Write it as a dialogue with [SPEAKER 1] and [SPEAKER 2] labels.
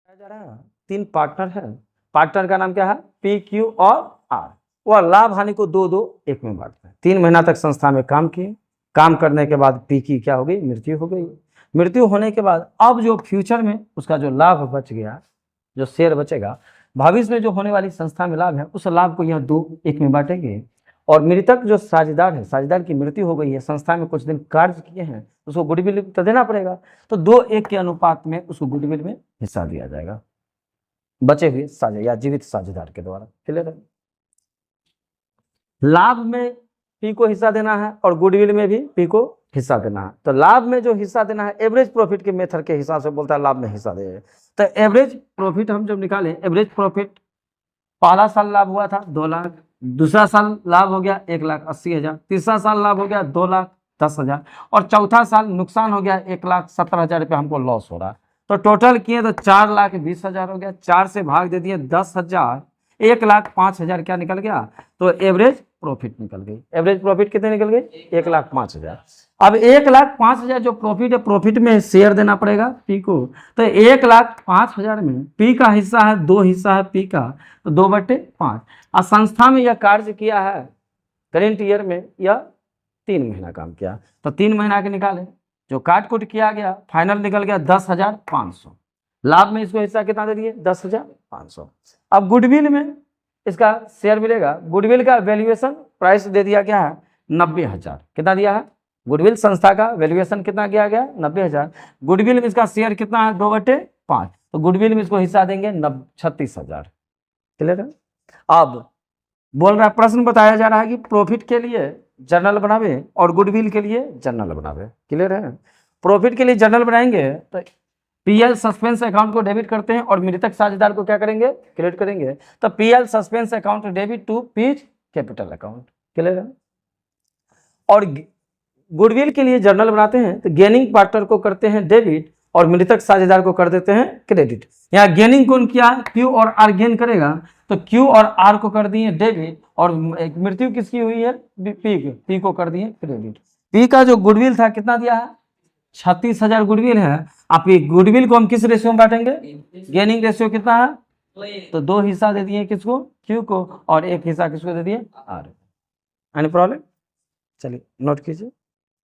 [SPEAKER 1] जा रहा है, 3 पार्टनर है। पार्टनर का नाम क्या है? पी, क्यू और आर। वह लाभ हानि को 2-2 1 में बांटते हैं। 3 महीना तक संस्था में काम किए, काम करने के बाद पी की क्या हो गई? मृत्यु हो गई। मृत्यु होने के बाद अब जो फ्यूचर में उसका जो लाभ बच गया, जो शेयर बचेगा, भविष्य में जो होने वाली संस्था में लाभ है, उस लाभ को यह 2 1 में बांटेंगे। और मृतक जो साझेदार है, साझेदार की मृत्यु हो गई है, संस्था में कुछ दिन कार्य किए हैं, उसको गुडविल तो देना पड़ेगा, तो 2-1 के अनुपात में उसको गुडविल में हिस्सा दिया जाएगा बचे हुए साझे या जीवित साझेदार के द्वारा। क्लियर है? लाभ में पी को हिस्सा देना है और गुडविल में भी पी को हिस्सा देना है। तो लाभ में जो हिस्सा देना है एवरेज प्रॉफिट के मेथड के हिसाब से बोलता है लाभ में हिस्सा दे। तो एवरेज प्रॉफिट हम जब निकालें, एवरेज प्रॉफिट पहला साल लाभ हुआ था 2 लाख, दूसरा साल लाभ हो गया 1,80,000, तीसरा साल लाभ हो गया 2,10,000 और चौथा साल नुकसान हो गया 1,17,000 रुपये हमको लॉस हो रहा है। तो टोटल किए तो 4,20,000 हो गया, 4 से भाग दे दिए 10,000, 1,05,000 क्या निकल गया? तो एवरेज प्रॉफिट निकल गई। एवरेज प्रॉफिट कितने निकल गई? 1,05,000। अब 1,05,000 जो प्रॉफिट है, प्रॉफिट में शेयर देना पड़ेगा पी को। तो 1,05,000 में पी का हिस्सा है, 2 हिस्सा है पी का, तो 2/5। और संस्था में यह कार्य किया है करेंट ईयर में, यह 3 महीना काम किया, तो 3 महीना के निकाले, जो काट कुट किया गया फाइनल निकल गया 10,500। लाभ में इसको हिस्सा कितना दे दिए? 10,500। अब गुडविल में इसका शेयर मिलेगा। गुडविल का वैल्यूएशन प्राइस दे दिया गया है 90,000। कितना दिया है? गुडविल संस्था का वैल्यूएशन कितना किया गया? 90,000। गुडविल में इसका शेयर कितना है? 2/5। तो गुडविल में इसको हिस्सा देंगे 36,000। क्लियर है? अब बोल रहा है, प्रश्न बताया जा रहा है कि प्रॉफिट के लिए जर्नल बनावे और गुडविल के लिए जर्नल बनावे। क्लियर है? प्रॉफिट के लिए जर्नल बनाएंगे तो पीएल सस्पेंस अकाउंट को डेबिट करते हैं और मृतक साझेदार को क्या करेंगे? क्रेडिट करेंगे। तो PL suspense account debit to P's capital account. Clear है? और गुडविल के लिए जर्नल बनाते हैं तो गेनिंग पार्टनर को करते हैं डेबिट और मृतक साझेदार को कर देते हैं क्रेडिट। यहाँ गेनिंग कौन किया? क्यू और आर गेन करेगा, तो क्यू और आर को कर दिए डेबिट और मृत्यु किसकी हुई है? पी को कर दिए क्रेडिट। पी का जो गुडविल था कितना दिया है? 36,000 गुडविल है। आप गुडविल को हम किस रेशियो में बांटेंगे? गेनिंग रेशियो कितना है? तो 2 हिस्सा दे दिए किसको? क्यू को, और 1 हिस्सा किसको दे दिए? आर। Any problem? चलिए नोट कीजिए।